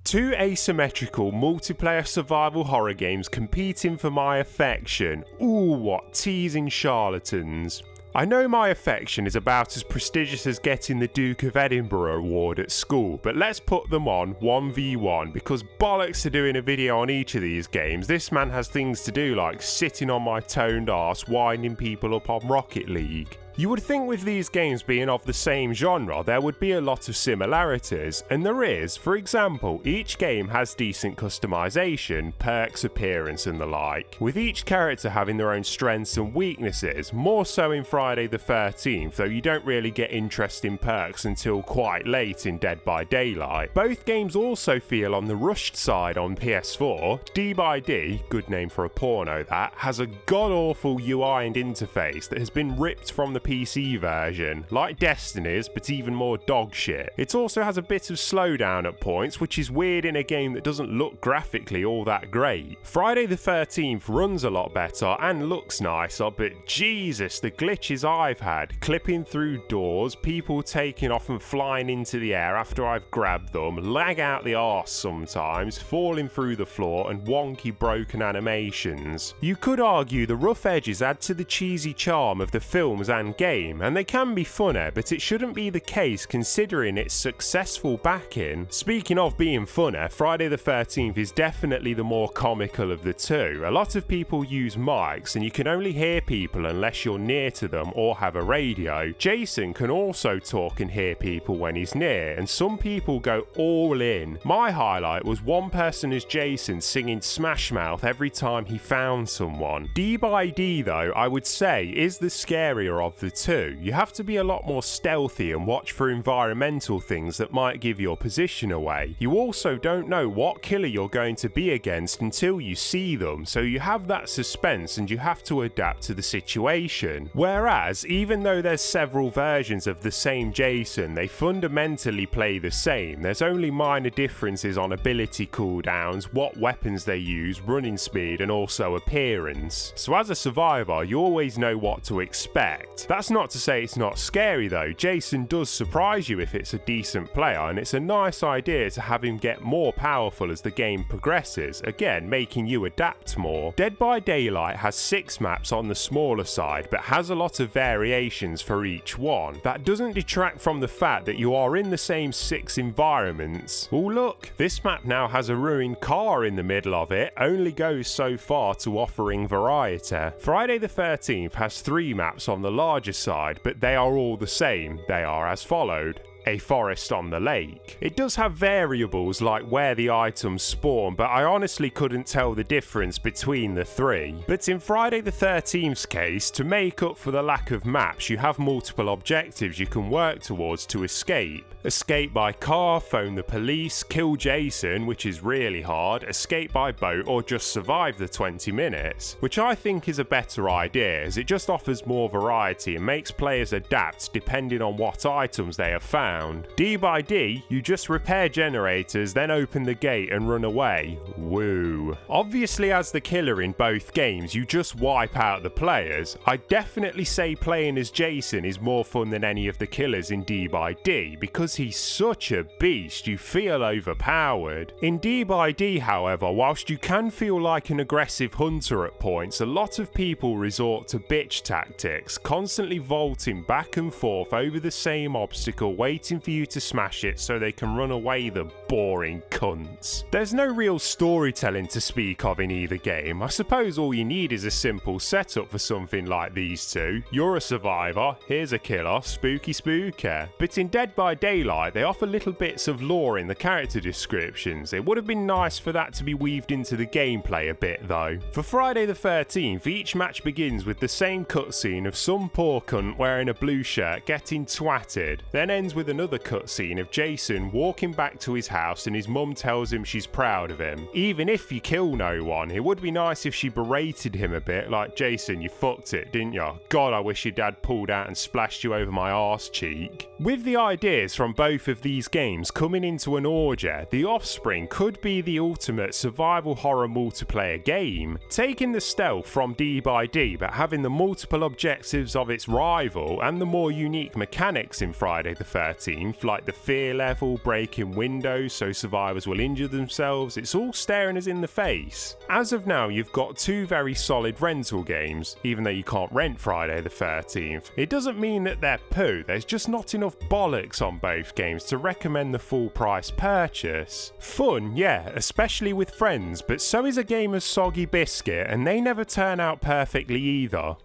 Two asymmetrical multiplayer survival horror games competing for my affection. Ooh, what teasing charlatans. I know my affection is about as prestigious as getting the Duke of Edinburgh award at school, but let's put them on 1v1 because bollocks to doing a video on each of these games. This man has things to do like sitting on my toned arse winding people up on Rocket League. You would think with these games being of the same genre there would be a lot of similarities, and there is. For example, each game has decent customization, perks, appearance and the like, with each character having their own strengths and weaknesses, more so in Friday the 13th, though you don't really get interesting perks until quite late in Dead by Daylight. Both games also feel on the rushed side on PS4. D by D, good name for a porno that, has a god-awful UI and interface that has been ripped from the PC version, like Destiny's, but even more dog shit. It also has a bit of slowdown at points, which is weird in a game that doesn't look graphically all that great. Friday the 13th runs a lot better and looks nicer, but Jesus, the glitches I've had, clipping through doors, people taking off and flying into the air after I've grabbed them, lag out the arse sometimes, falling through the floor and wonky broken animations. You could argue the rough edges add to the cheesy charm of the films and game, and they can be funner, but it shouldn't be the case considering its successful backing. Speaking of being funner, Friday the 13th is definitely the more comical of the two. A lot of people use mics and you can only hear people unless you're near to them or have a radio. Jason can also talk and hear people when he's near, and some people go all in. My highlight was one person as Jason singing Smash Mouth every time he found someone. D by D though, I would say, is the scarier of the two. You have to be a lot more stealthy and watch for environmental things that might give your position away. You also don't know what killer you're going to be against until you see them, so you have that suspense and you have to adapt to the situation. Whereas, even though there's several versions of the same Jason, they fundamentally play the same. There's only minor differences on ability cooldowns, what weapons they use, running speed and also appearance. So as a survivor, you always know what to expect. That's not to say it's not scary though. Jason does surprise you if it's a decent player, and it's a nice idea to have him get more powerful as the game progresses, again making you adapt more. Dead by Daylight has 6 maps on the smaller side, but has a lot of variations for each one. That doesn't detract from the fact that you are in the same 6 environments. Oh look, this map now has a ruined car in the middle of it, only goes so far to offering variety. Friday the 13th has 3 maps on the larger side, but they are all the same. They are as followed. A forest on the lake. It does have variables like where the items spawn, but I honestly couldn't tell the difference between the 3. But in Friday the 13th's case, to make up for the lack of maps, you have multiple objectives you can work towards to escape. Escape by car, phone the police, kill Jason, which is really hard, escape by boat, or just survive the 20 minutes, which I think is a better idea as it just offers more variety and makes players adapt depending on what items they have found. D by D, you just repair generators, then open the gate and run away. Woo. Obviously as the killer in both games, you just wipe out the players. I definitely say playing as Jason is more fun than any of the killers in D by D, because he's such a beast, you feel overpowered. In D by D, however, whilst you can feel like an aggressive hunter at points, a lot of people resort to bitch tactics, constantly vaulting back and forth over the same obstacle, waiting for you to smash it so they can run away, the boring cunts. There's no real storytelling to speak of in either game. I suppose all you need is a simple setup for something like these two. You're a survivor, here's a killer, spooky spooky. But in Dead by Daylight, they offer little bits of lore in the character descriptions. It would have been nice for that to be weaved into the gameplay a bit though. For Friday the 13th, each match begins with the same cutscene of some poor cunt wearing a blue shirt getting twatted, then ends with another cutscene of Jason walking back to his house and his mum tells him she's proud of him. Even if you kill no one, it would be nice if she berated him a bit, like, Jason, you fucked it, didn't ya? God, I wish your dad pulled out and splashed you over my arse cheek. With the ideas from from both of these games coming into an order, The Offspring could be the ultimate survival horror multiplayer game, taking the stealth from D by D but having the multiple objectives of its rival and the more unique mechanics in Friday the 13th, like the fear level, breaking windows so survivors will injure themselves. It's all staring us in the face. As of now, you've got two very solid rental games, even though you can't rent Friday the 13th. It doesn't mean that they're poo, there's just not enough bollocks on both games to recommend the full price purchase. Fun, yeah, especially with friends, but so is a game of soggy biscuit, and they never turn out perfectly either.